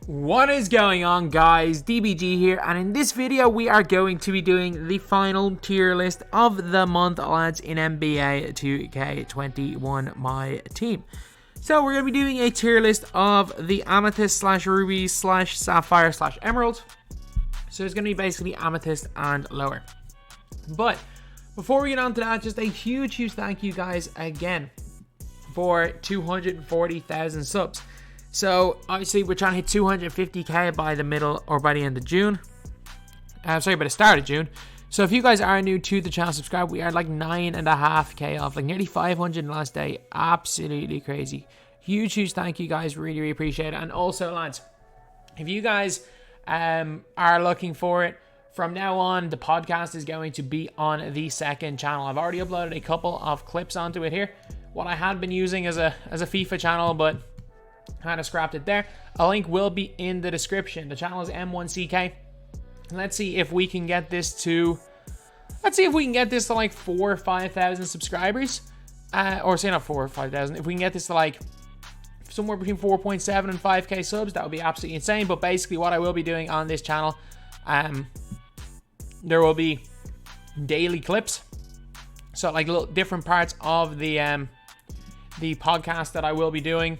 What is going on, guys? DBG here, and in this video we are going to be doing the final tier list of the month, lads, in NBA 2K21 MyTEAM. So we're going to be doing a tier list of the Amethyst slash Rubies slash Sapphire slash Emerald. So it's going to be basically Amethyst and lower. But before we get on to that, just a huge thank you guys again for 240,000 subs. So obviously we're trying to hit 250k by the middle or by the end of June. By the start of June. So if you guys are new to the channel, subscribe. We are like 9.5k off, like nearly 500 in the last day. Absolutely crazy. Huge thank you guys. Really appreciate it. And also, lads, if you guys are looking for it, from now on the podcast is going to be on the second channel. I've already uploaded a couple of clips onto it here. What I had been using as a FIFA channel, but kind of scrapped it there. A link will be in the description. The channel is M1CK. Let's see if we can get this to like 4,000 or 5,000 subscribers. Or say not 4,000 or 5,000. If we can get this to like somewhere between 4.7 and 5k subs, that would be absolutely insane. But basically what I will be doing on this channel, there will be daily clips. So like little different parts of the podcast that I will be doing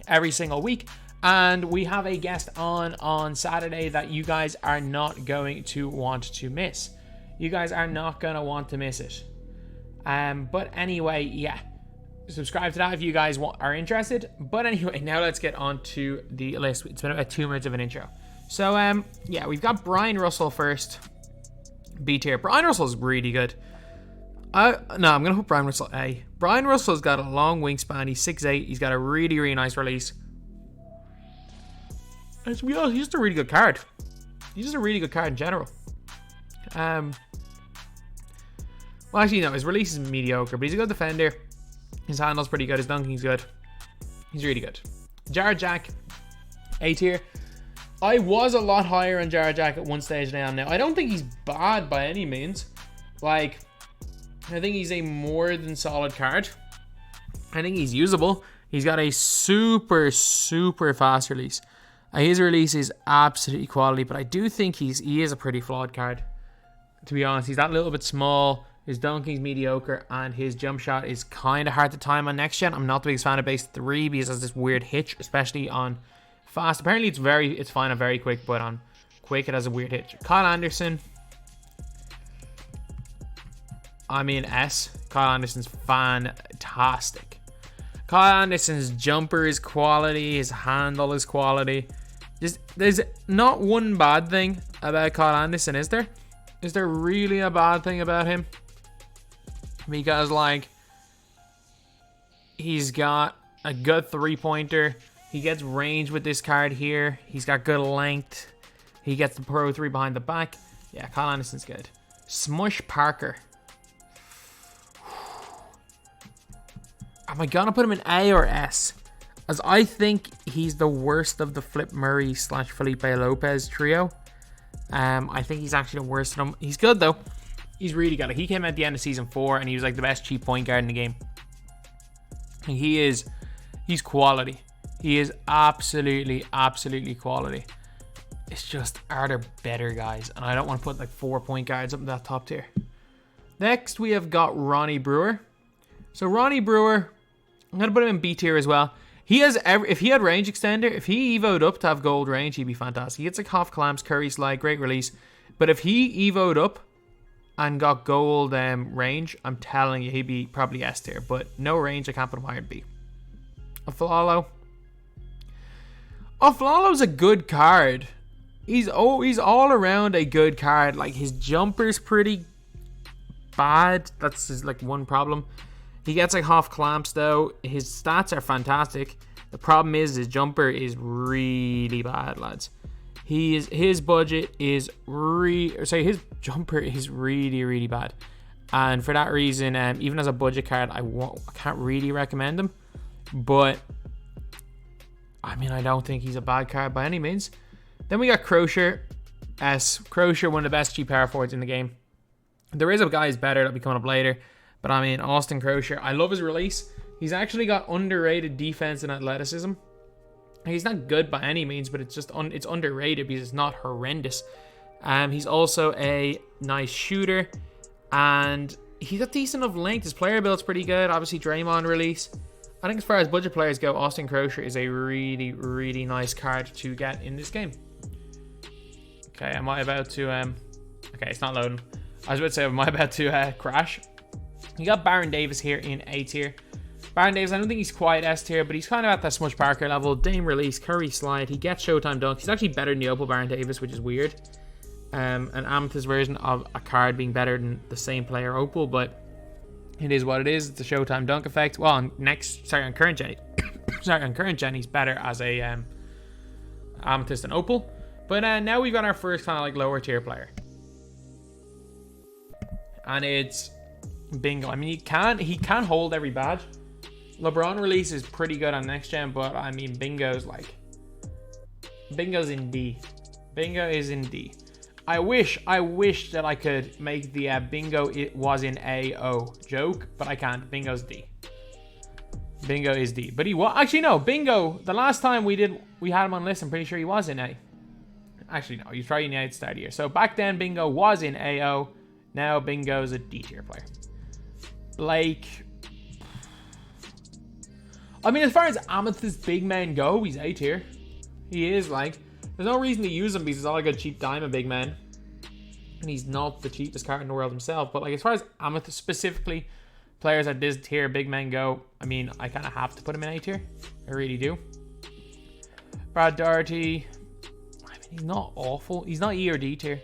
every single week, and we have a guest on Saturday that you guys are not going to want to miss. You guys are not going to want to miss it. But anyway, yeah, subscribe to that if you guys are interested. But anyway, now let's get on to the list. It's been about 2 minutes of an intro. So yeah, we've got Bryan Russell first, B tier. Bryan Russell's really good. No, I'm going to put Bryan Russell A. Bryan Russell's got a long wingspan. He's 6'8". He's got a really nice release. And to be honest, he's just a really good card. He's just a really good card in general. Well, actually, no. His release is mediocre, but he's a good defender. His handle's pretty good. His dunking's good. He's really good. Jar Jack, A tier. I was a lot higher on Jar Jack at one stage than I am now. I don't think he's bad by any means. Like, I think he's a more than solid card. I think he's usable. He's got a super fast release. His release is absolutely quality, but I do think he is a pretty flawed card. To be honest, he's that little bit small. His dunking's mediocre, and his jump shot is kind of hard to time on next gen. I'm not the biggest fan of base 3 because it has this weird hitch, especially on fast. Apparently it's fine on very quick, but on quick it has a weird hitch. Kyle Anderson, I mean S. Kyle Anderson's fantastic. Kyle Anderson's jumper is quality. His handle is quality. There's not one bad thing about Kyle Anderson, is there? Is there really a bad thing about him? Because, like, he's got a good three-pointer. He gets range with this card here. He's got good length. He gets the Pro 3 behind the back. Yeah, Kyle Anderson's good. Smush Parker. Am I gonna put him in A or S? As I think he's the worst of the Flip Murray slash Felipe Lopez trio. I think he's actually the worst of them. He's good though. He's really good. Like, he came at the end of season 4 and he was like the best cheap point guard in the game. And he's quality. He is absolutely quality. It's just, are there better guys? And I don't want to put like 4 point guards up in that top tier. Next we have got Ronnie Brewer. So Ronnie Brewer, I'm going to put him in B tier as well. If he had range extender, if he evoed up to have gold range, he'd be fantastic. He gets like half clamps, curry slide, great release. But if he evoed up and got gold range, I'm telling you, he'd be probably S tier. But no range, I can't put him higher than B. Aflalo. Aflalo's a good card. He's all around a good card. Like, his jumper's pretty bad. That's just like one problem. He gets like half clamps though. His stats are fantastic. The problem is his jumper is really bad, lads. His budget is his jumper is really bad. And for that reason, even as a budget card, I can't really recommend him. But I mean, I don't think he's a bad card by any means. Then we got Krosher. Krosher, one of the best cheap power forwards in the game. There is a guy who's better that'll be coming up later. But I mean, Austin Krosher, I love his release. He's actually got underrated defense and athleticism. He's not good by any means, but it's just it's underrated because it's not horrendous. He's also a nice shooter, and he's got decent enough length. His player build's pretty good. Obviously, Draymond release. I think as far as budget players go, Austin Krosher is a really, really nice card to get in this game. Okay, am I about to... Okay, it's not loading. I was about to say, am I about to crash? You got Baron Davis here in A tier. Baron Davis, I don't think he's quite S tier, but he's kind of at that Smush Parker level. Dame release, Curry slide. He gets Showtime dunk. He's actually better than the Opal Baron Davis, which is weird. An Amethyst version of a card being better than the same player Opal, but it is what it is. It's a Showtime dunk effect. Well, on current gen, on current gen, he's better as a Amethyst and Opal. But now we've got our first kind of like lower tier player, and it's Bingo. I mean, he can hold every badge. LeBron release is pretty good on next gen, but I mean, Bingo's in D. Bingo is in D. I wish that I could make the Bingo it was in AO joke, but I can't. Bingo's D. Bingo is D. But he was actually no. Bingo. The last time we had him on list, I'm pretty sure he was in A. Actually no, he's probably in the start here. So back then Bingo was in AO. Now Bingo's a D tier player. Like, I mean, as far as Amethyst big men go, he's A tier. He is like. There's no reason to use him because he's all a good cheap diamond big man. And he's not the cheapest card in the world himself. But like as far as Amethyst specifically, players at this tier, big men go, I mean, I kind of have to put him in A tier. I really do. Brad Doherty, I mean, he's not awful. He's not E or D tier.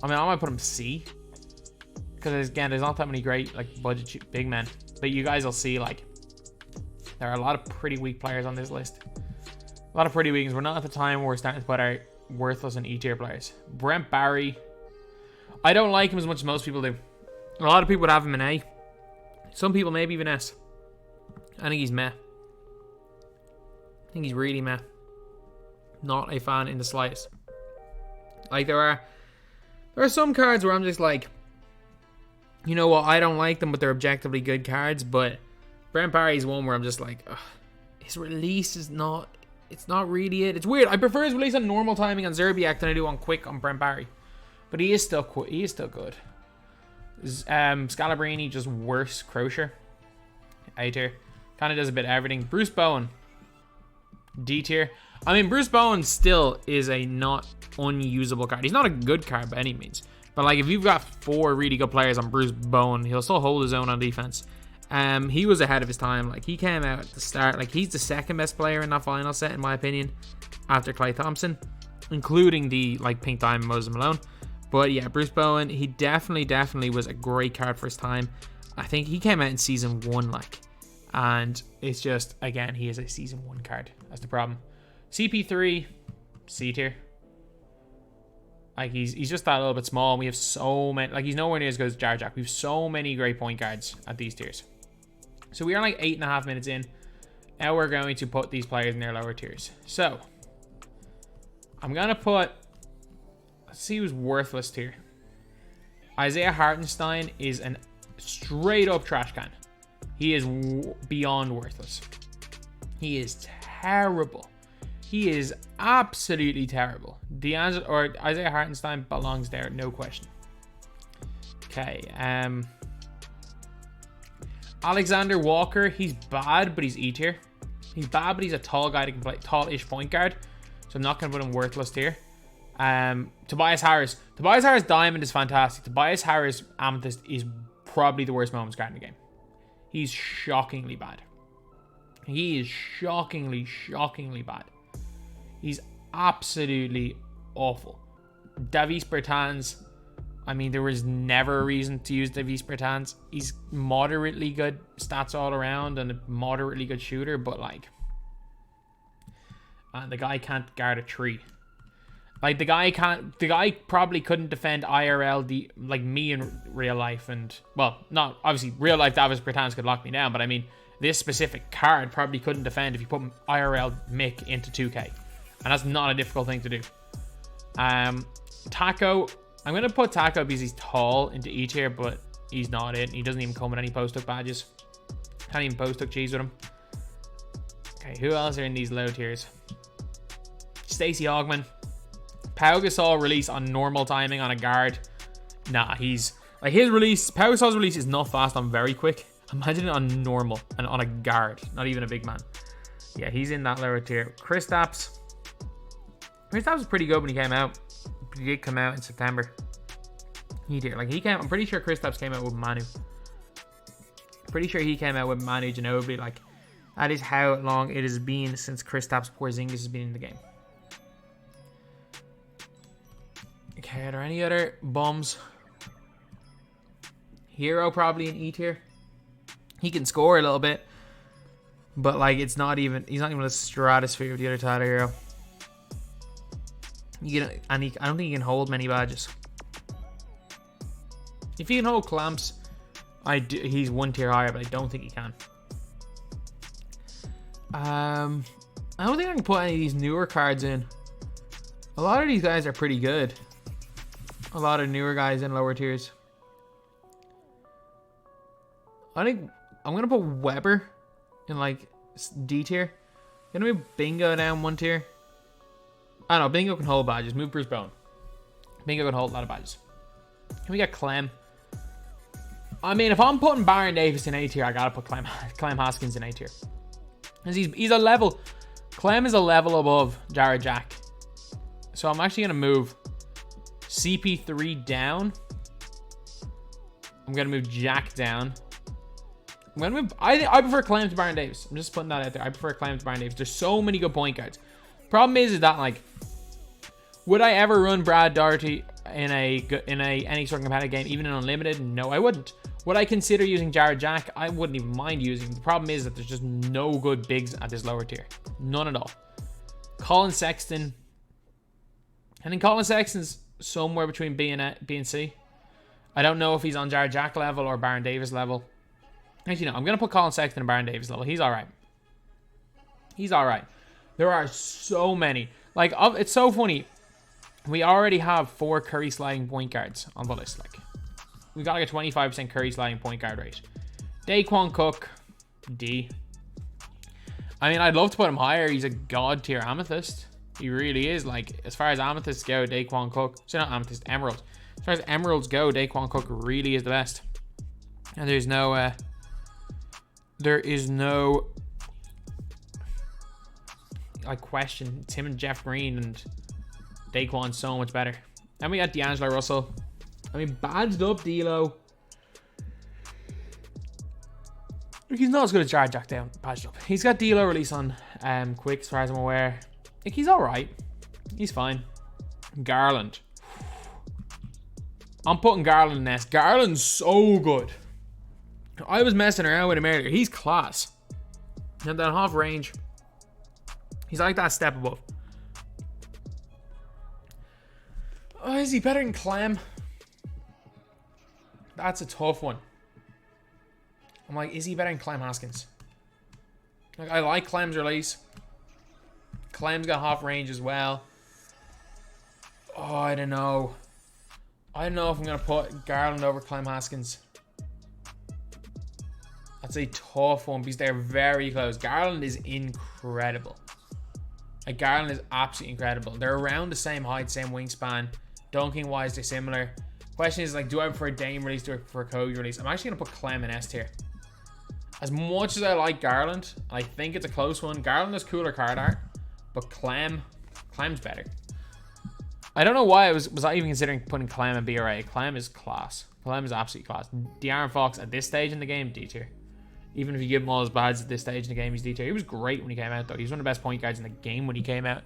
I mean, I might put him C. Because again, there's not that many great like budget cheap big men. But you guys will see like, there are a lot of pretty weak players on this list. A lot of pretty weakness. We're not at the time where we're starting to put our worthless and E-tier players. Brent Barry. I don't like him as much as most people do. A lot of people would have him in A. Some people maybe even S. I think he's meh. I think he's really meh. Not a fan in the slightest. Like there are some cards where I'm just like, you know what, I don't like them, but they're objectively good cards. But Brent Barry's one where I'm just like, ugh, his release is not... It's not really it. It's weird. I prefer his release on normal timing on Zerbiak than I do on quick on Brent Barry. But he is still good. Scalabrini, just worse. Krosher. A tier. Kind of does a bit of everything. Bruce Bowen. D tier. I mean, Bruce Bowen still is a not unusable card. He's not a good card by any means. But like if you've got 4 really good players on Bruce Bowen, he'll still hold his own on defense. He was ahead of his time. Like he came out at the start. Like he's the second best player in that final set in my opinion, after Klay Thompson, including the like pink diamond Moses Malone. But yeah, Bruce Bowen, he definitely was a great card for his time. I think he came out in season 1 like, and it's just again he is a season 1 card. That's the problem. CP3, C tier. Like he's just that little bit small. We have so many. Like he's nowhere near as good as Jar Jack. We have so many great point guards at these tiers. So we are like 8.5 minutes in. Now we're going to put these players in their lower tiers. So I'm gonna put. Let's see who's worthless tier. Isaiah Hartenstein is an straight up trash can. He is beyond worthless. He is terrible. He is absolutely terrible. Deangelo or Isaiah Hartenstein belongs there, no question. Okay, Alexander Walker, he's bad, but he's E tier. He's bad, but he's a tall guy that can play tall-ish point guard. So I'm not gonna put him worthless tier. Tobias Harris. Tobias Harris Diamond is fantastic. Tobias Harris Amethyst is probably the worst moments card in the game. He's shockingly bad. He is shockingly bad. He's absolutely awful. Davis Bertans. I mean, there was never a reason to use Davis Bertans. He's moderately good stats all around and a moderately good shooter, but like, the guy can't guard a tree. Like the guy probably couldn't defend IRL like me in real life, and well, not obviously real life Davis Bertans could lock me down, but I mean this specific card probably couldn't defend if you put IRL Mick into 2K, and that's not a difficult thing to do. Taco, I'm gonna put Taco because he's tall into E tier, but he's not it. He doesn't even come with any post-up badges. Can't even post-up cheese with him. Okay, who else are in these low tiers? Stacey Augmon. Pau Gasol release on normal timing on a guard. Nah, he's... Like, his release... Pau Gasol's release is not fast. I'm very quick. Imagine it on normal and on a guard. Not even a big man. Yeah, he's in that lower tier. Kristaps. Kristaps was pretty good when he came out. He did come out in September. He did. Like, he came... I'm pretty sure Kristaps came out with Manu. Pretty sure he came out with Manu Ginobili. Like, that is how long it has been since Kristaps Porzingis has been in the game. Okay, are there any other bums? Hero probably in E tier. He can score a little bit, but like it's not even. He's not even a stratosphere of the other Tyler Hero. I don't think he can hold many badges. If he can hold clamps, he's one tier higher, but I don't think he can. I don't think I can put any of these newer cards in. A lot of these guys are pretty good. A lot of newer guys in lower tiers. I think I'm gonna put Weber in like D tier. Gonna move Bingo down one tier. I don't know, Bingo can hold badges. Move Bruce Bowen. Bingo can hold a lot of badges. We got Clem. I mean, if I'm putting Baron Davis in A tier, I gotta put Clem Haskins in A tier. Because he's a level. Clem is a level above Jared Jack. So I'm actually gonna move CP3 down. I'm gonna move Jack down. I'm gonna move. I prefer Clem to Baron Davis. I'm just putting that out there. I prefer Clem to Baron Davis. There's so many good point guards. Problem is that like, would I ever run Brad Daugherty in any sort of competitive game, even in unlimited? No, I wouldn't. Would I consider using Jared Jack? I wouldn't even mind using. The problem is that there's just no good bigs at this lower tier. None at all. Colin Sexton. I think Colin Sexton's somewhere between B and C. I don't know if he's on Jared Jack level or Baron Davis level. Actually, no. I'm going to put Colin Sexton and Baron Davis level. He's all right. He's all right. There are so many. Like, it's so funny. We already have 4 Curry sliding point guards on the list. Like, we got like a 25% Curry sliding point guard rate. Daquan Cook, D. I mean, I'd love to put him higher. He's a god tier amethyst. He really is. Like, as far as amethysts go, Daquan Cook. So not amethyst, emeralds. As far as emeralds go, Daquan Cook really is the best. And there is no like question. It's him and Jeff Green, and Daquan's so much better. Then we got Deangelo Russell. I mean, badged up D'Lo. He's not as good as Jared Jack down. Badged up. He's got D'Lo release on quick, as far as I'm aware. Like, he's all right. He's fine. Garland. I'm putting Garland in this. Garland's so good. I was messing around with him earlier. He's class. And that half range. He's like that step above. Oh, is he better than Clem? That's a tough one. I'm like, is he better than Clem Haskins? Like, I like Clem's release. Clem's got half range as well. Oh, I don't know. I don't know if I'm going to put Garland over Clem Haskins. That's a tough one because they're very close. Garland is incredible. Like, Garland is absolutely incredible. They're around the same height, same wingspan. Dunking wise, they're similar. Question is, like, do I prefer Dame release or for Kobe release? I'm actually going to put Clem in S tier. As much as I like Garland, I think it's a close one. Garland has cooler card art, but Clem's better. I don't know why I was I even considering putting Clem in BRA. Clem is class. Clem is absolutely class. De'Aaron Fox at this stage in the game, D tier. Even if you give him all his bads at this stage in the game, he's D tier. He was great when he came out, though. He's one of the best point guards in the game when he came out.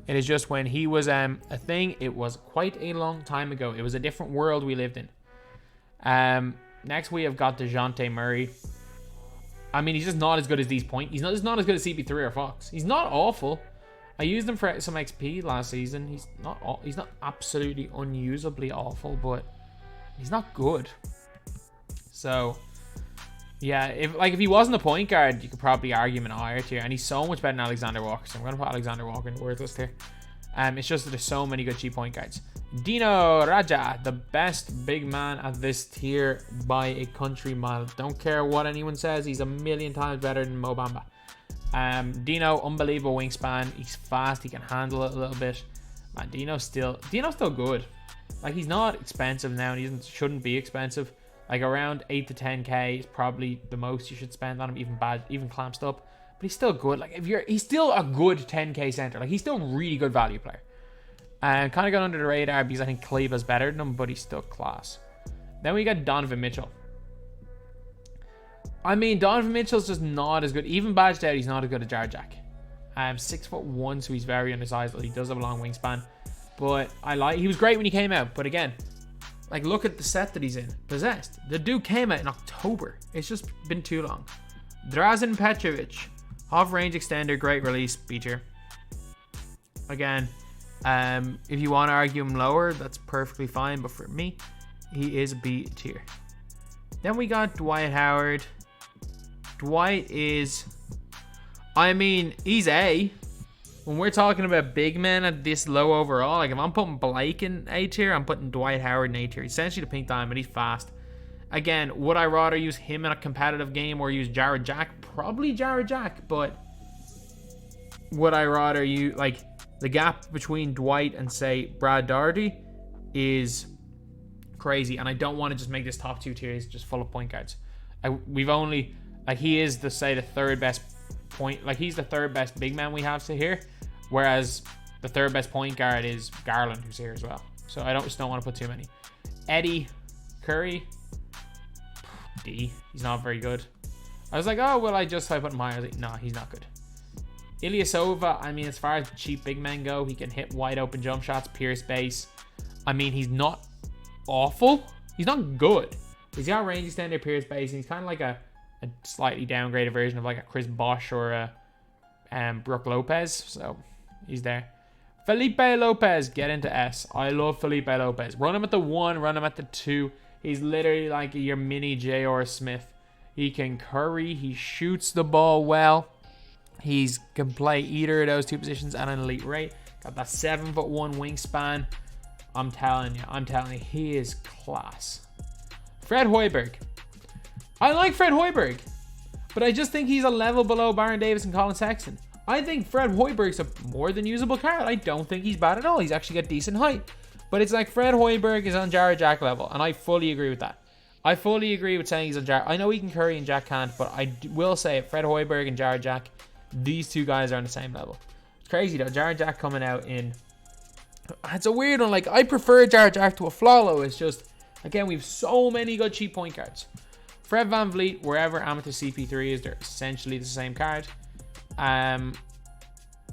It is just when he was a thing, it was quite a long time ago. It was a different world we lived in. Next, we have got Dejante Murray. I mean, he's just not as good as these points. He's not as good as CP3 or Fox. He's not awful. I used him for some XP last season. He's not absolutely unusably awful, but he's not good. So, yeah, if he wasn't a point guard, you could probably argue him in a higher tier, and he's so much better than Alexander Walker. So I'm gonna put Alexander Walker in the worthless tier. It's just that there's so many good cheap point guards. Dino Raja, the best big man at this tier by a country mile. Don't care what anyone says, he's a million times better than Mo Bamba. Dino, unbelievable wingspan. He's fast. He can handle it a little bit. Man, Dino's still good. Like, he's not expensive now, and he shouldn't be expensive. Like, around 8 to 10k is probably the most you should spend on him, even clamped up. But he's still good. Like, he's still a good 10k center. Like, he's still a really good value player. And kind of got under the radar because I think Kleber's better than him, but he's still class. Then we got Donovan Mitchell. I mean, Donovan Mitchell's just not as good. Even badged out, he's not as good as Jar Jack. 6'1", so he's very undersized, but he does have a long wingspan. But he was great when he came out. But again, like, look at the set that he's in. Possessed. The dude came out in October. It's just been too long. Drazen Petrovic. Off range extender, great release, B tier. Again, if you want to argue him lower, that's perfectly fine. But for me, he is B tier. Then we got Dwight Howard. Dwight is, I mean, he's A. When we're talking about big men at this low overall, like, if I'm putting Blake in A tier, I'm putting Dwight Howard in A tier. He's essentially the pink diamond. He's fast. Again, would I rather use him in a competitive game or use Jared Jack? Probably Jared Jack, but would I rather use, like, the gap between Dwight and, say, Brad Daugherty is crazy, and I don't want to just make this top 2 tiers just full of point guards. We've only, like, he is the third best point, like, he's the third best big man we have to here, whereas the third best point guard is Garland, who's here as well. So I just don't want to put too many. Eddie Curry, D. He's not very good. I was like, oh, well, I justify putting him higher. I was like, no, he's not good. Ilyasova, I mean, as far as cheap big men go, he can hit wide open jump shots, pierce base. I mean, he's not awful. He's not good. He's got range extender, pierce base, and he's kind of like a slightly downgraded version of like a Chris Bosh or a Brook Lopez. So he's there. Felipe Lopez, get into S. I love Felipe Lopez. Run him at the 1, run him at the 2. He's literally like your mini J.R. Smith. He can curry. He shoots the ball well. He can play either of those two positions at an elite rate. Got that 7'1" wingspan. I'm telling you, he is class. Fred Hoiberg. I like Fred Hoiberg, but I just think he's a level below Baron Davis and Colin Sexton. I think Fred Hoiberg's a more than usable card. I don't think he's bad at all. He's actually got decent height. But it's like Fred Hoiberg is on Jared Jack level, and I fully agree with that. I fully agree with saying he's on Jared. I know he can curry and Jack can't, but I will say Fred Hoiberg and Jared Jack, these two guys are on the same level. It's crazy though. Jared Jack coming out in... It's a weird one. Like, I prefer Jared Jack to a Flalo. It's just, again, we have so many good cheap point cards. Fred VanVleet, wherever Amethyst CP3 is, they're essentially the same card.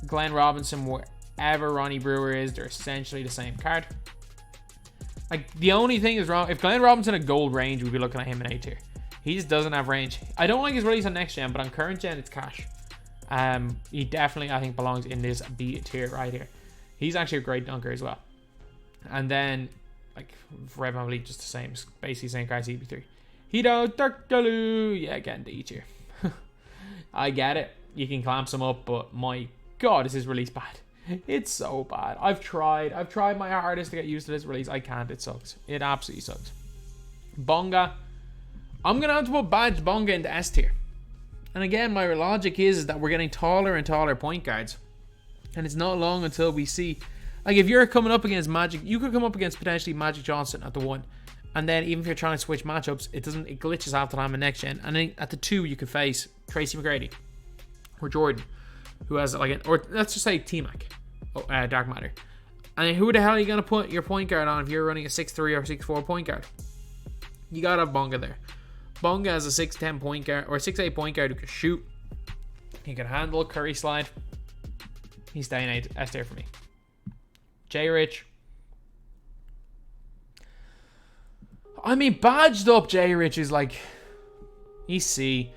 Glenn Robinson, wherever Ronnie Brewer is, they're essentially the same card. Like, the only thing is wrong, if Glenn Robinson had gold range, we'd be looking at him in A tier. He just doesn't have range. I don't like his release on next gen, but on current gen, it's cash. He definitely, I think, belongs in this B tier right here. He's actually a great dunker as well. And then, like, Fred VanVleet, just the same, basically the same card, CP3. Hito Turkoglu, yeah, again, D tier. I get it. You can clamp some up, but my God, is his release bad. It's so bad. I've tried my hardest to get used to this release. I can't. It sucks. It absolutely sucks. Bonga. I'm going to have to put badge Bonga into S tier. And again, my logic is that we're getting taller and taller point guards. And it's not long until we see... Like, if you're coming up against Magic, you could come up against potentially Magic Johnson at the 1. And then even if you're trying to switch matchups, it glitches half the time in next gen. And then at the 2, you could face Tracy McGrady or Jordan, who has like or let's just say T-Mac, Dark Matter. And who the hell are you going to put your point guard on if you're running a 6'3" or 6'4" point guard? You got to have Bonga there. Bonga has a 6'10" point guard or 6'8" point guard who can shoot. He can handle Curry slide. He's staying S tier for me. J Rich. I mean, badged up J Rich is like, he's C.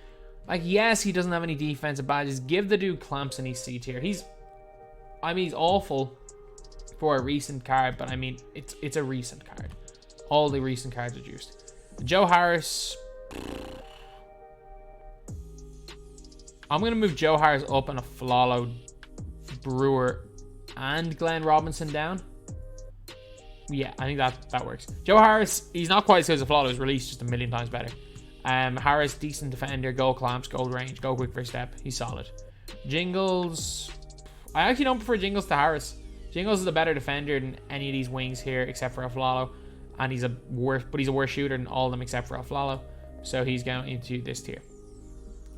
Like, yes, he doesn't have any defensive badges. Give the dude clamps and he's C tier. He's awful for a recent card, but I mean, it's a recent card. All the recent cards are juiced. Joe Harris. I'm going to move Joe Harris up and a Flalo, Brewer, and Glenn Robinson down. Yeah, I think that works. Joe Harris, he's not quite as good as a Flalo. His release just a million times better. Harris, decent defender, goal clamps, goal range, go quick first step. He's solid. Jingles, I actually don't prefer Jingles to Harris. Jingles is a better defender than any of these wings here except for Aflalo, and he's a worse shooter than all of them except for Aflalo. So he's going into this tier.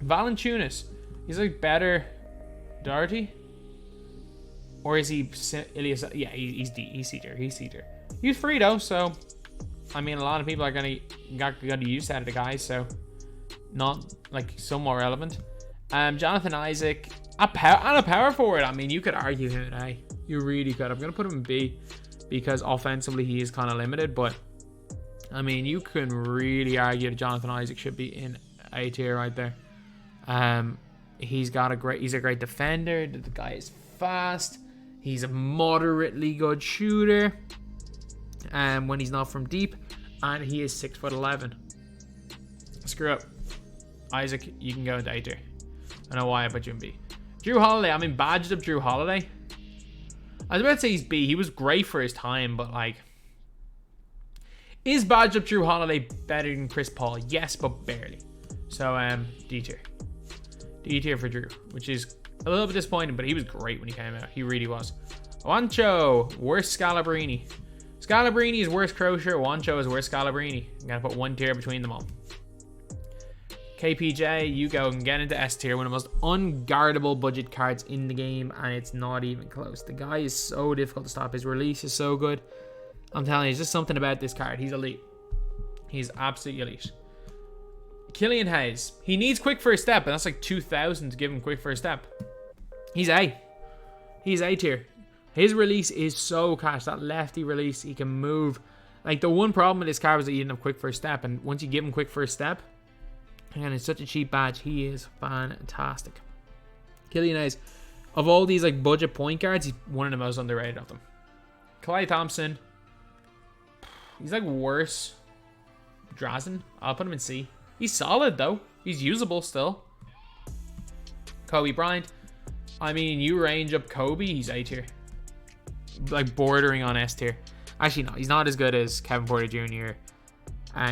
Valanciunas, he's like better Doherty, or is he Ilias? Yeah, he's C tier. He's C tier. He's free though, so I mean a lot of people are gonna use that of the guys, so not like somewhat relevant. Jonathan Isaac, a power forward. I mean, you could argue him in A. You really could. I'm gonna put him in B because offensively he is kind of limited, but I mean you can really argue that Jonathan Isaac should be in A tier right there. He's a great defender. The guy is fast. He's a moderately good shooter. When he's not from deep, and he is 6'11". Screw up, Isaac. You can go into A tier. I know why I put you in B. Drew Holiday. I mean, badged up Drew Holiday. I was about to say he's B. He was great for his time, but like, is badged up Drew Holiday better than Chris Paul? Yes, but barely. So D tier. D tier for Drew, which is a little bit disappointing, but he was great when he came out. He really was. Wancho, worse Scalabrini. Scalabrini is worse Krosher. Wancho is worse Scalabrini. I'm gonna put one tier between them all. KPJ, you go and get into S tier, one of the most unguardable budget cards in the game, and it's not even close. The guy is so difficult to stop. His release is so good. I'm telling you, there's just something about this card. He's elite. He's absolutely elite. Killian Hayes. He needs quick first step, and that's like 2,000 to give him quick first step. He's A. He's A tier. His release is so cash. That lefty release, he can move. Like, the one problem with this card was that he didn't have quick first step, and once you give him quick first step, and it's such a cheap badge, he is fantastic. Killian Hayes, of all these like budget point guards, he's one of the most underrated of them. Klay Thompson, he's like worse Drazen. I'll put him in C. He's solid though. He's usable still. Kobe Bryant, I mean, you range up Kobe, he's A tier. Like bordering on S tier. Actually, no, he's not as good as Kevin Porter Jr.,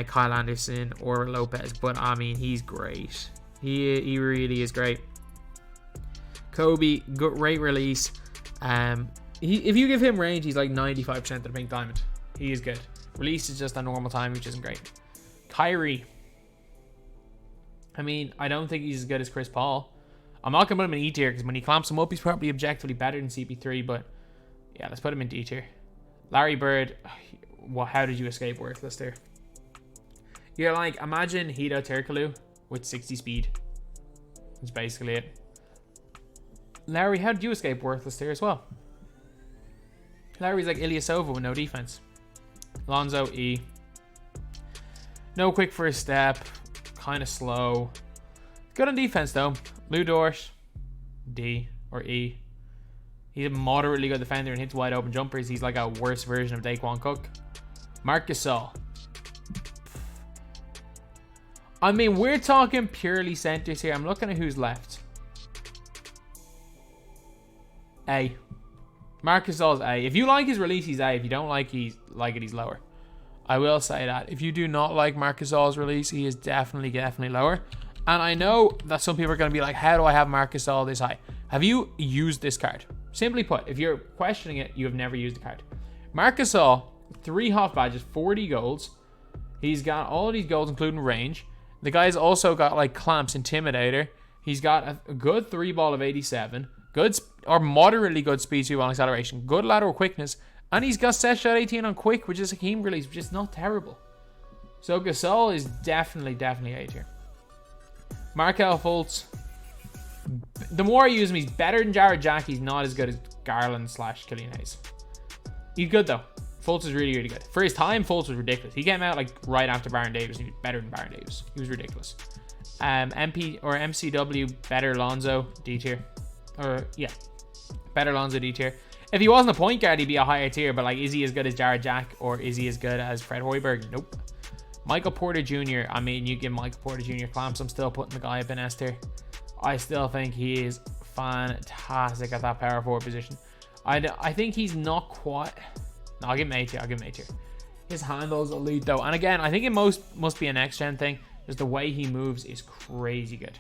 Kyle Anderson, or Lopez, but I mean, he's great. He really is great. Kobe, great release. If you give him range, he's like 95% of the pink diamond. He is good. Release is just a normal time, which isn't great. Kyrie, I mean, I don't think he's as good as Chris Paul. I'm not gonna put him in E tier because when he clamps him up, he's probably objectively better than CP3, but yeah, let's put him in D tier. Larry Bird, well, how did you escape worthless there? You're like, imagine Hito Turkoglu with 60 speed. That's basically it. Larry, how did you escape worthless there as well? Larry's like Ilyasova with no defense. Lonzo, E. No quick first step. Kind of slow. Good on defense though. Lou Dort, D or E. He's a moderately good defender and hits wide open jumpers. He's like a worse version of Daquan Cook. Marc Gasol. I mean, we're talking purely centers here. I'm looking at who's left. A. Marc Gasol's A. If you like his release, he's A. If you don't like it, he's lower. I will say that. If you do not like Marc Gasol's release, he is definitely lower. And I know that some people are going to be like, how do I have Marc Gasol this high? Have you used this card? Simply put, if you're questioning it, you have never used the card. Marc Gasol, 3 Hoff badges, 40 golds. He's got all of these golds, including range. The guy's also got like clamps, intimidator. He's got a good 3-ball of 87, good or moderately good speed 2-ball acceleration, good lateral quickness, and he's got set shot 18 on quick, which is a Hakeem release, which is not terrible. So Gasol is definitely A tier. Markelle Fultz, the more I use him, he's better than Jared Jack. He's not as good as Garland / Killian Hayes. He's good though. Fultz is really good. For his time, Fultz was ridiculous. He came out like right after Baron Davis. He was better than Baron Davis. He was ridiculous. MP or MCW, better Lonzo, D tier. Or yeah, better Lonzo, D tier. If he wasn't a point guard, he'd be a higher tier. But like, is he as good as Jared Jack or is he as good as Fred Hoiberg? Nope. Michael Porter Jr. I mean, you give Michael Porter Jr. clamps. I'm still putting the guy up in S tier. I still think he is fantastic at that power forward position. I think he's not quite. No, I'll give him A tier. His handle's elite though. And again, I think it must be a next gen thing. Just the way he moves is crazy good.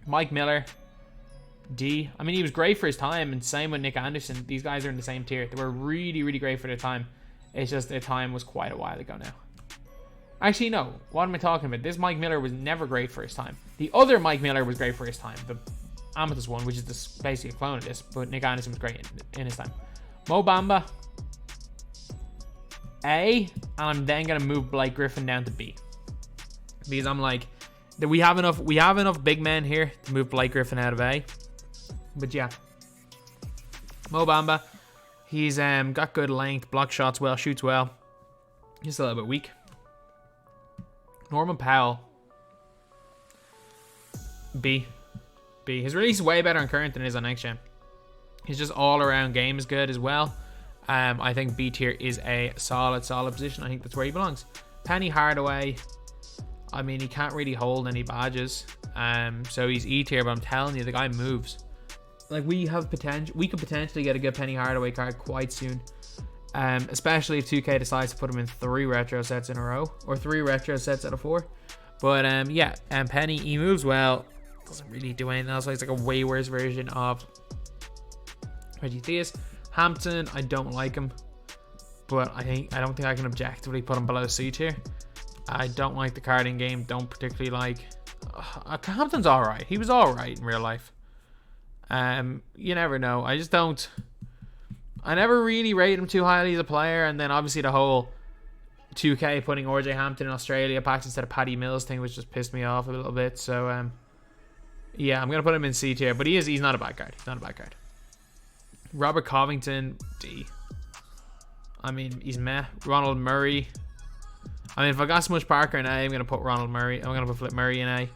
Mike Miller. D. I mean, he was great for his time, and same with Nick Anderson. These guys are in the same tier. They were really, really great for their time. It's just their time was quite a while ago now. Actually, no. What am I talking about? This Mike Miller was never great for his time. The other Mike Miller was great for his time. The Amethyst one, which is basically a clone of this, but Nick Anderson was great in his time. Mo Bamba, A, and I'm then gonna move Blake Griffin down to B, because I'm like, we have enough big men here to move Blake Griffin out of A. But yeah, Mo Bamba, he's got good length, blocks shots well, shoots well. He's a little bit weak. Norman Powell, B. His release is way better on current than it is on next gen. His just all around game is good as well. I think B tier is a solid position. I think that's where he belongs. Penny Hardaway, I mean, he can't really hold any badges. So he's E tier, but I'm telling you, the guy moves. Like, we have potential. We could potentially get a good Penny Hardaway card quite soon. Especially if 2K decides to put him in 3 retro sets in a row, or 3 retro sets out of 4. But yeah, Penny, he moves well. Doesn't really do anything else. He's like a way worse version of Matthias. Hampton, I don't like him, but I don't think I can objectively put him below C tier. I don't like the card in game. Don't particularly like. Hampton's all right. He was all right in real life. You never know. I just don't. I never really rated him too highly as a player, and then obviously the whole 2K putting RJ Hampton in Australia packs instead of Patty Mills thing, which just pissed me off a little bit. So yeah, I'm gonna put him in C tier, but he's not a bad card. He's not a bad card. Robert Covington, D. I mean, he's meh. Ronald Murray. I mean, if I got Smush Parker in A, I'm gonna put Ronald Murray. I'm gonna put Flip Murray in A.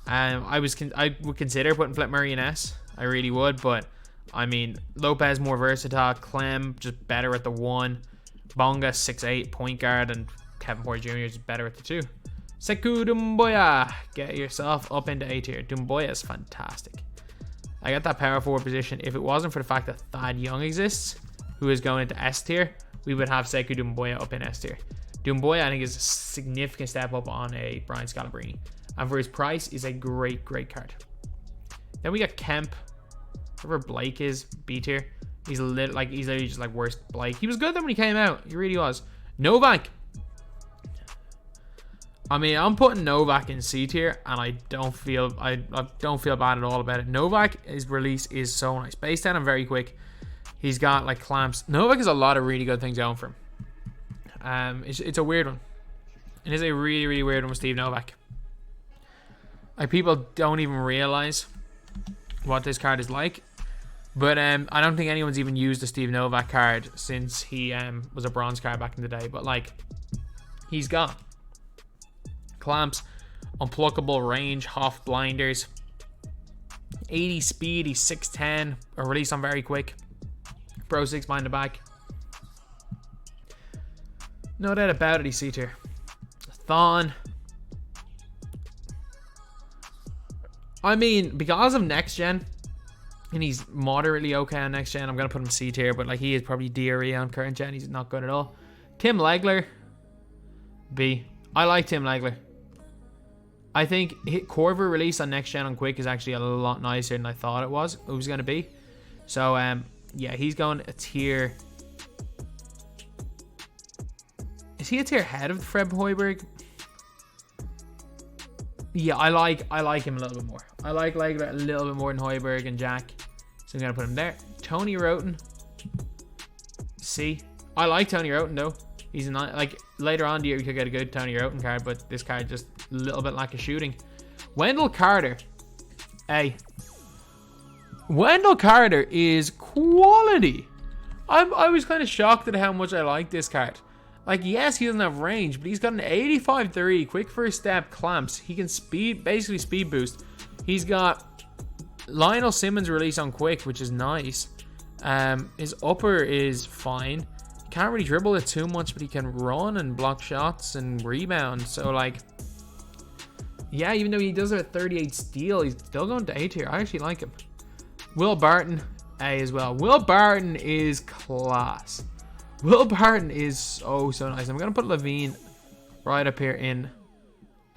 I would consider putting Flip Murray in S. I really would, but I mean, Lopez more versatile. Clem just better at the 1. Bonga 6'8" point guard, and Kevin Porter Jr. is better at the 2. Sekou Doumbouya, get yourself up into A tier. Doumbouya is fantastic. I got that power forward position. If it wasn't for the fact that Thad Young exists, who is going into S tier, we would have Sekou Doumbouya up in S tier. Doumbouya, I think, is a significant step up on a Brian Scalabrine, and for his price, is a great card. Then we got Kemp. Whoever Blake is, B tier. He's literally just like worst Blake. He was good then when he came out. He really was. Novak. I mean, I'm putting Novak in C tier, and I don't feel bad at all about it. Novak, his release is so nice. Base down and very quick. He's got like clamps. Novak has a lot of really good things going for him. It's a weird one. It is a really weird one with Steve Novak. Like, people don't even realize what this card is like. But I don't think anyone's even used the Steve Novak card since he was a bronze card back in the day. But like, he's got clamps, unpluckable range, Hoff blinders, 80 speed, he's 6'10", a release on very quick, Pro 6 behind the back. No doubt about it, he's C tier. Thon. I mean, because of next gen, and he's moderately okay on next gen, I'm gonna put him C tier, but like, he is probably D or E on current gen. He's not good at all. Tim Legler, B. I like Tim Legler. I think Corver release on next gen on quick is actually a lot nicer than I thought it was gonna be. So yeah, he's going a tier. Is he a tier ahead of Fred Hoiberg? Yeah, I like him a little bit more. I like Legler a little bit more than Hoiberg and Jack. So I'm gonna put him there. Tony Roten, C. I like Tony Roten though. He's not, like, later on the year you could get a good Tony Roten card, but this card just a little bit lack of shooting. Wendell Carter, A. Wendell Carter is quality. I was kind of shocked at how much I like this card. Like, yes, he doesn't have range, but he's got an 85-3, quick first step, clamps. He can basically speed boost. He's got Lionel Simmons release on quick, which is nice. His upper is fine. Can't really dribble it too much, but he can run and block shots and rebound. So, like, yeah, even though he does have a 38 steal, he's still going to A tier. I actually like him. Will Barton, A as well. Will Barton is class. Will Barton is so nice. I'm going to put Levine right up here in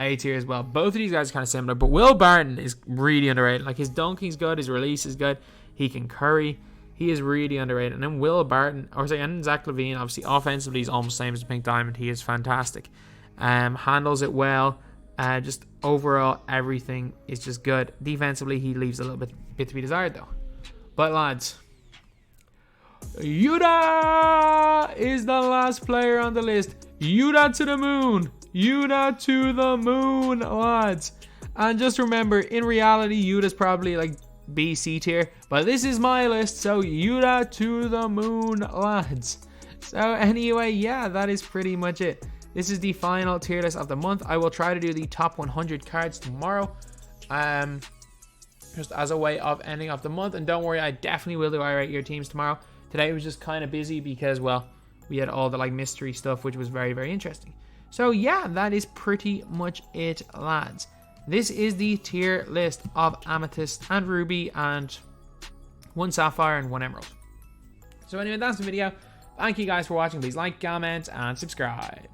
A tier as well. Both of these guys are kind of similar, but Will Barton is really underrated. Like, his dunking's good, his release is good, he can curry. He is really underrated. And then Will Barton, and Zach LaVine, obviously offensively he's almost the same as Pink Diamond. He is fantastic. Handles it well. Just overall everything is just good. Defensively he leaves a little bit to be desired though. But lads, Yuta is the last player on the list. Yuta to the moon. Yuta to the moon, lads. And just remember, in reality, Yuta's probably like B, C tier. But this is my list, so Yuta to the moon, lads. So anyway, yeah, that is pretty much it. This is the final tier list of the month. I will try to do the top 100 cards tomorrow. Just as a way of ending off the month. And don't worry, I definitely will do I rate your teams tomorrow. Today was just kind of busy because, well, we had all the like mystery stuff, which was very, very interesting. So yeah, that is pretty much it, lads. This is the tier list of Amethyst and Ruby and 1 Sapphire and 1 Emerald. So anyway, that's the video. Thank you guys for watching. Please like, comment, and subscribe.